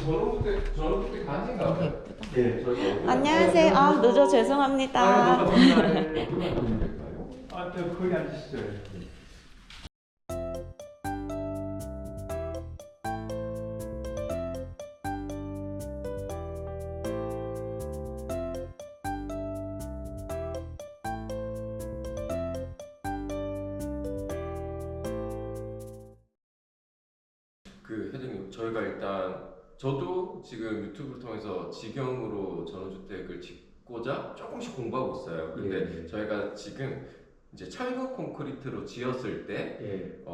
저는 간인가 봐요. 예, 저희. 안녕하세요. 늦어 죄송합니다. 아, 전날 누가 될까요? 아, 또 거기 앉으시죠. 그 회장님, 저희가 일단 저도 지금 유튜브를 통해서 직영으로 전원주택을 짓고자 조금씩 공부하고 있어요. 근데 예. 저희가 지금 이제 철거 콘크리트로 지었을 때 예.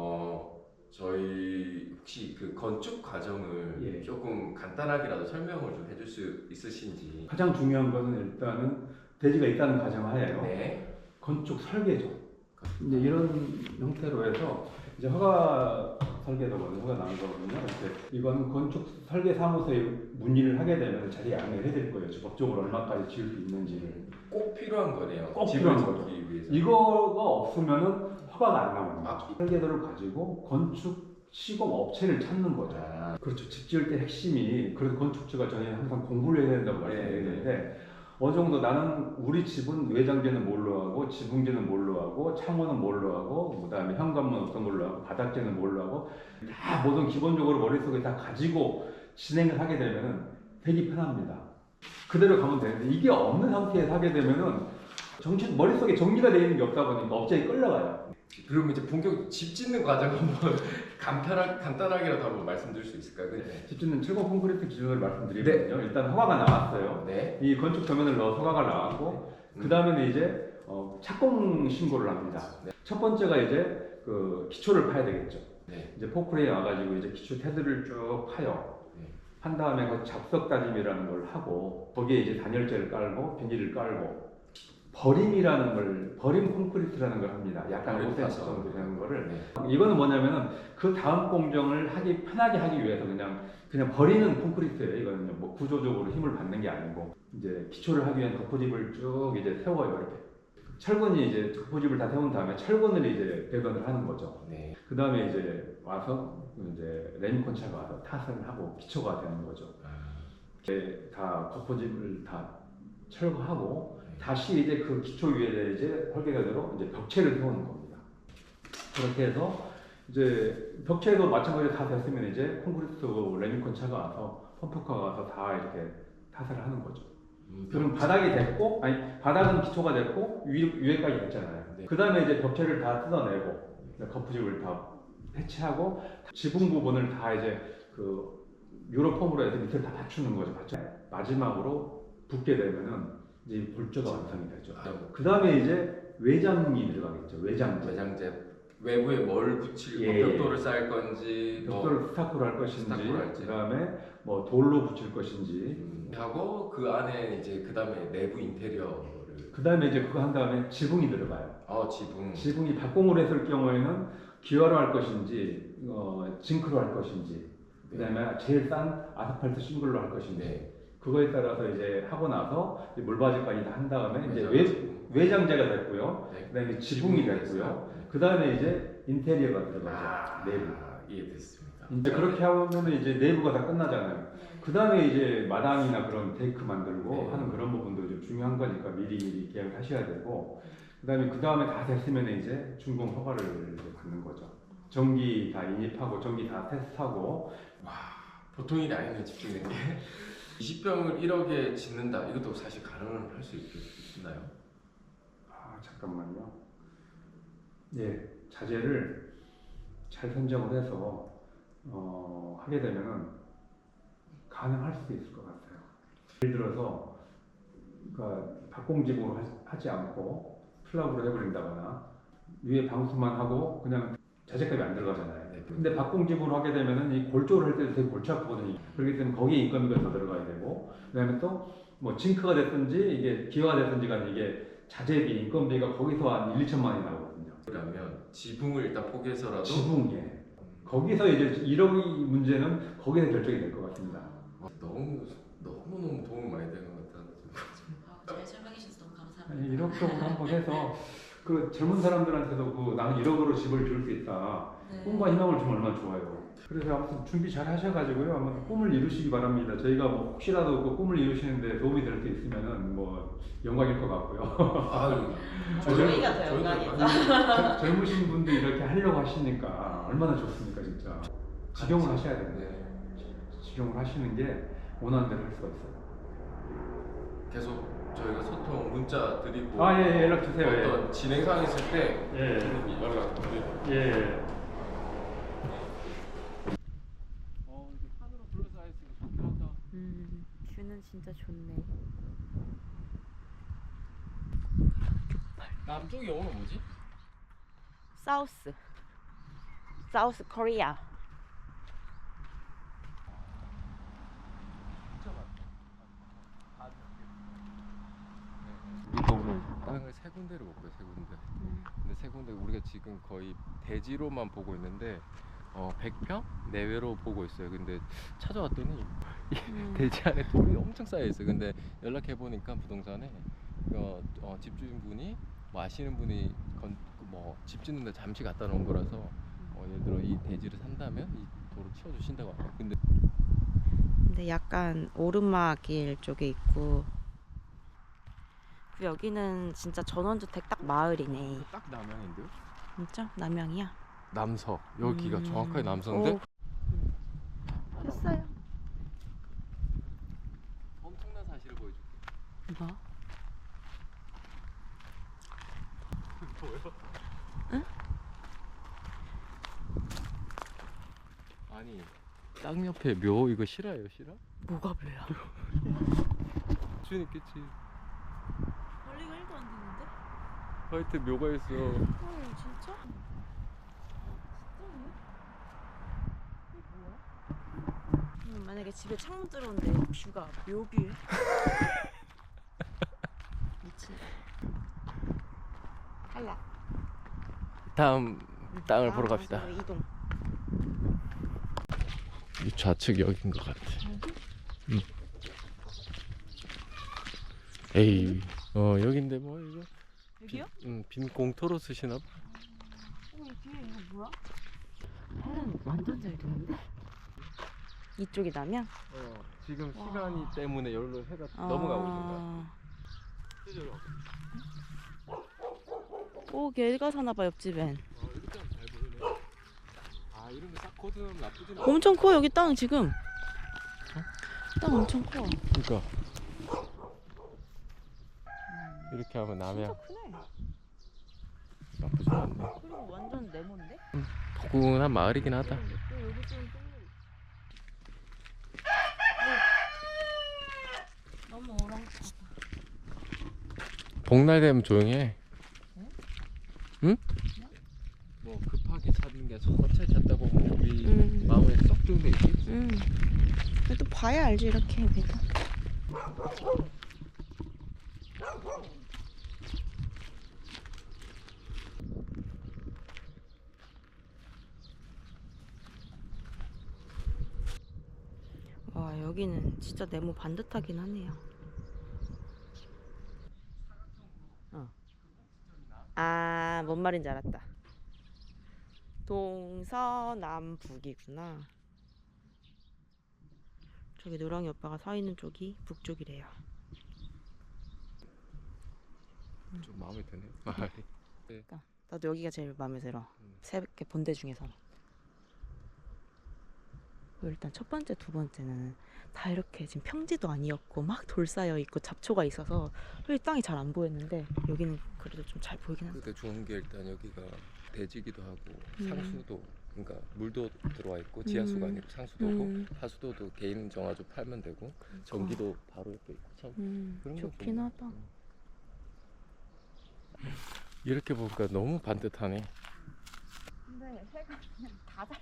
저희 혹시 그 건축 과정을 예. 조금 간단하게라도 설명을 좀 해줄 수 있으신지. 가장 중요한 것은 일단은 대지가 있다는 가정하에요. 네. 건축 설계죠. 이제 이런 형태로 해서 이제 허가 설계도거든요. 허가 나온 거거든요. 이거는 건축 설계 사무소에 문의를 하게 되면 자세히 안내를 해드릴 거예요. 법적으로 얼마까지 지을 수 있는지를. 꼭 필요한 거네요. 꼭 집을 필요한 거죠. 짓기 위해서. 이거가 없으면은 허가가 안 나오는 아. 거죠. 설계도를 가지고 건축 시공 업체를 찾는 거죠. 아. 그렇죠. 집 지을 때 핵심이, 그래서 건축주가 저희 항상 공부를 해야 된다고 말씀드리는데, 어느 정도 나는 우리 집은 외장재는 뭘로 하고, 지붕재는 뭘로 하고, 창호는 뭘로 하고, 그 다음에 현관문 어떤 걸로 하고, 바닥재는 뭘로 하고, 다 모든 기본적으로 머릿속에 다 가지고 진행을 하게 되면은 되게 편합니다. 그대로 가면 되는데, 이게 없는 상태에서 하게 되면은 머릿속에 정리가 되어 있는 게 없다 보니까 업체에 끌려가요. 그럼 이제 본격 집 짓는 과정 한번 간단하게라도 한번 말씀드릴 수 있을까요? 네. 집 짓는 철거 콘크리트 기준을 말씀드리거든요. 일단 허가가 나왔어요. 네. 이 건축 도면을 넣어서 허가가 나왔고, 그 다음에는 이제 착공 신고를 합니다. 네. 첫 번째가 이제 그 기초를 파야 되겠죠. 네. 이제 포크레인 와가지고 이제 기초 테두리를 쭉 파요. 네. 판 다음에 그 잡석 다짐이라는 걸 하고, 거기에 이제 단열재를 깔고 비닐을 깔고, 버림 콘크리트라는 걸 합니다. 약간 버림 5cm 파서. 정도 되는 거를. 네. 이거는 뭐냐면은 그 다음 공정을 편하게 하기 위해서 그냥 버리는 콘크리트예요. 이거는요. 뭐 구조적으로 힘을 받는 게 아니고, 이제 기초를 하기 위한 덮어집을 쭉 이제 세워요. 이렇게. 철근이 이제 덮어집을 다 세운 다음에 철근을 이제 배관을 하는 거죠. 네. 그 다음에 이제 와서 이제 레미콘차가 와서 타선을 하고 기초가 되는 거죠. 이제 다 덮어집을 다 철거하고, 다시 이제 그 기초 위에 이제 설계대로 이제 벽체를 세우는 겁니다. 그렇게 해서 이제 벽체도 마찬가지로 다 됐으면 이제 콘크리트 레미콘 차가 와서 펌프카가 와서 다 이렇게 타설을 하는 거죠. 그럼 바닥이 됐고, 바닥은 기초가 됐고 위에까지 됐잖아요. 네. 그 다음에 이제 벽체를 다 뜯어내고 거푸집을 다 해체하고 지붕 부분을 다 이제 그 유로폼으로 해서 밑을 다 받추는 거죠. 마지막으로 붙게 되면은 이제 골조가 완성이 되죠. 그 다음에 이제 외장이 들어가겠죠. 외장재 외부에 뭘 붙일 예. 벽돌을 쌓을 건지 벽돌을 스타크로 할 것인지, 스타크로 할지. 그 다음에 뭐 돌로 붙일 것인지, 하고 그 안에 이제 그 다음에 내부 인테리어를 그 다음에 이제 그거 한 다음에 지붕이 들어가요. 지붕이 박공으로 했을 경우에는 기와로 할 것인지, 징크로 할 것인지, 그 다음에 제일 싼 아스팔트 싱글로 할 것인지. 네. 그거에 따라서 이제 하고 나서 이제 물바지까지 다 한 다음에 이제 외장재가 됐고요. 네. 그다음에 지붕이 됐고요. 그다음에 이제 인테리어가 들어가죠. 내부. 이해됐습니다. 이제 그렇게 하면 이제 내부가 다 끝나잖아요. 그다음에 이제 마당이나 그런 데크 만들고 네. 하는 그런 부분도 좀 중요한 거니까 미리 계약을 하셔야 되고, 그다음에 다 됐으면 이제 준공 허가를 이제 받는 거죠. 전기 다 인입하고 전기 다 테스트하고. 와, 보통 일이 아니네요. 집중된 게. 20평을 1억에 짓는다. 이것도 사실 가능할 수 있나요? 잠깐만요. 예, 자재를 잘 선정을 해서 하게 되면은 가능할 수도 있을 것 같아요. 예를 들어서 그러니까 박공집으로 하지 않고 플라그로 해버린다거나 위에 방수만 하고 그냥 자재값이 안 들어가잖아요. 네. 근데 박공집으로 하게 되면은 이 골조를 할 때도 되게 골치 아프거든요. 그렇기 때문에 거기에 인건비가 더 들어가야 되고, 그다음에 또 뭐 징크가 됐든지 이게 기와가 됐든지 간에 이게 자재비, 인건비가 거기서 한 1, 2천만 원이 나오거든요. 그러면 지붕을 일단 포기해서라도 지붕에 거기서 이제 1억의 문제는 거기서 결정이 될 것 같습니다. 너무 도움이 많이 되는 것 같아요. 잘 설명해 주셔서 너무 감사합니다. 1억 쪽으로 한번 해서 그 젊은 사람들한테도 나는 1억으로 집을 지을 수 있다. 네. 꿈과 희망을 주면 얼마나 좋아요. 그래서 아무튼 준비 잘 하셔가지고요. 아무튼 꿈을 이루시기 바랍니다. 저희가 뭐 혹시라도 그 꿈을 이루시는데 도움이 될 게 있으면은 뭐 영광일 것 같고요. 아유, 저희가 더 영광이죠. 젊으신 분들이 이렇게 하려고 하시니까 얼마나 좋습니까, 진짜. 직영을 하셔야 됩니다. 직영을 하시는 게 원하는 대로 할 수가 있어요. 계속 저희가 소통 문자 드리고 예, 연락 주세요. 어떤 진행 사항 있을 때 연락 드리고. 예. 이게 산으로 둘러싸여 있으니까 좋긴 하다. 뷰는 진짜 좋네. 남쪽이 영어로 뭐지? 사우스 코리아. 우리도 땅을 세 군데를 못 봐요, 세 군데. 근데 세 군데 우리가 지금 거의 대지로만 보고 있는데 100평 내외로 보고 있어요. 근데 찾아왔더니 대지 안에 돌이 엄청 쌓여 있어요. 근데 연락해 보니까 부동산에 집주인분이 뭐 아시는 분이 집 짓는데 잠시 갖다 놓은 거라서 예를 들어 이 대지를 산다면 이 돌을 치워 주신다고 하네요. 근데 약간 오르막길 쪽에 있고, 여기는 진짜 전원주택 딱 마을이네. 딱 남양인데요? 진짜? 남양이야? 남서. 여기가 정확하게 남서인데 됐어요. 엄청난 사실을 보여줄게. 뭐? 뭐요? 응? 아니 땅 옆에 묘 이거 실화예요, 실화? 뭐가 별로야? 수연 있겠지. 멀리가 1도 안 되는데? 하여튼 묘가 있어. 진짜? 만약에 집에 창문 들어온데 뷰가 묘뷰에 미친. 탈락. 다음 땅을 보러 갑시다. 장소로 이동. 이 좌측 여긴 것 같아. 에이, 여긴데 뭐 이거? 여기요? 빈 공터로 쓰시나 봐. 이 뒤에 이거 뭐야? 해는 완전 잘 되는데? 이쪽이 남양? 지금 와. 시간이 때문에 여기로 해가 넘어가고 있는 거야. 오, 걔가 사나봐 옆집엔. 이렇게 하면 잘 보이네. 아, 이런 거 싹 코드는 나쁘진 않아. 엄청 커 여기 땅 지금. 땅 엄청 커. 그러니까 이렇게 하면 남양 진짜 크네. 나쁘지 않네. 그리고 완전 네모인데? 포근한 마을이긴 하다. 또 여기 좀 너무 어렁쩡. 복날 되면 조용해. 응? 뭐 급하게 찾는 게 천천히 찾다 보면 우리 마음에 쏙 드는 데 있겠지. 그래도 봐야 알지 이렇게 우리가. 와, 여기는 진짜 네모 반듯하긴 하네요. 아, 뭔 말인지 알았다. 동서남북이구나. 저기 노랑이 오빠가 서 있는 쪽이 북쪽이래요. 좀 마음에 드네. 그러니까 나도 여기가 제일 마음에 들어. 세 개 본대 중에서. 일단 첫 번째, 두 번째는 다 이렇게 지금 평지도 아니었고 막 돌 쌓여 있고 잡초가 있어서 땅이 잘 안 보였는데 여기는 그래도 좀 잘 보이긴 한다. 근데 좋은 게 일단 여기가 대지기도 하고 상수도, 그러니까 물도 들어와 있고 지하수가 아니고 상수도고 하수도도 개인 정화조 팔면 되고 전기도 바로 옆에 있고 참 그런 거 좋긴 좋네. 하다. 이렇게 보니까 너무 반듯하네. 근데 해가 그냥 다 잘.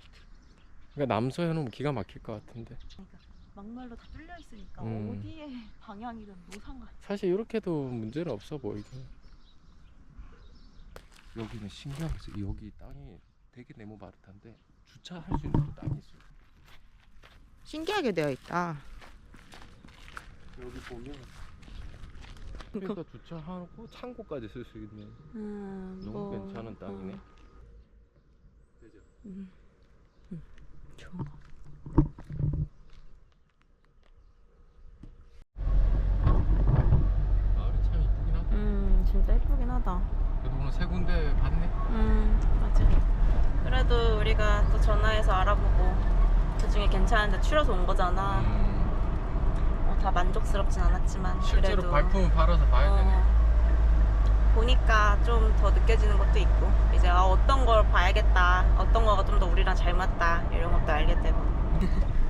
그러니까 남서 해놓으면 기가 막힐 것 같은데. 그러니까 막말로 다 뚫려 있으니까 음. 어디에 방향이든 노상관. 사실 이렇게도 문제는 없어 보이긴. 여기는 신기하게 여기 땅이 되게 네모 바듯한데 주차할 수 있는 땅이 있어. 신기하게 되어 있다. 여기 보면 그러니까 주차하고 창고까지 쓸 수 있네. 너무 괜찮은 땅이네. 그죠? 좋은 좋다. 그래도 오늘 세 군데 봤네. 맞아. 그래도 우리가 또 전화해서 알아보고 그 중에 괜찮은데 추려서 온 거잖아. 다 만족스럽진 않았지만 실제로 그래도 발품을 팔아서 봐야 되네. 보니까 좀 더 느껴지는 것도 있고 이제 어떤 걸 봐야겠다, 어떤 거가 좀 더 우리랑 잘 맞다 이런 것도 알게 되고.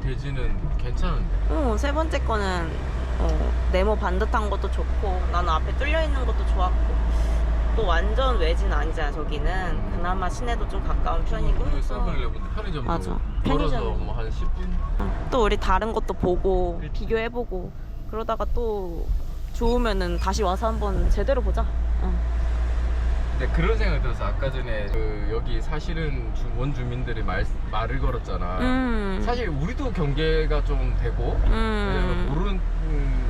돼지는 괜찮은데. 세 번째 거는 네모 반듯한 것도 좋고 나는 앞에 뚫려 있는 것도 좋았고 또 완전 외지는 아니잖아. 저기는 그나마 시내도 좀 가까운 편이고 그 또, 세븐일레븐 편의점도 맞아. 걸어서 편의점. 뭐 한 10분. 또 우리 다른 것도 보고 비교해보고 그러다가 또 좋으면은 다시 와서 한번 제대로 보자. 근데 그런 생각이 들었어. 아까 전에 그 여기 사실은 원주민들이 말을 걸었잖아. 사실 우리도 경계가 좀 되고 왜냐면 모르는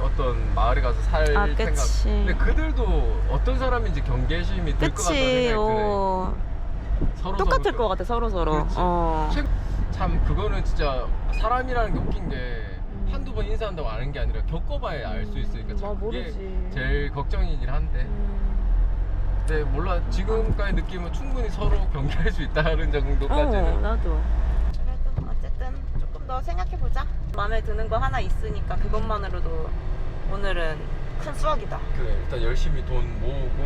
어떤 마을에 가서 살 생각. 그치. 근데 그들도 어떤 사람인지 경계심이 들 것 같다는 그치. 생각이 드네. 서로 똑같을 서로 것 같아 서로. 그렇지. 참 그거는 진짜 사람이라는 게 웃긴 게 한두 번 인사한다고 아는 게 아니라 겪어봐야 알 수 있으니까 참 그게 모르지. 제일 걱정이긴 한데. 근데 몰라, 지금까지 느낌은 충분히 서로 경계할 수 있다는 정도까지는. 나도. 그래도 어쨌든 조금 더 생각해보자. 마음에 드는 거 하나 있으니까 그것만으로도 오늘은 큰 수확이다. 그래, 일단 열심히 돈 모으고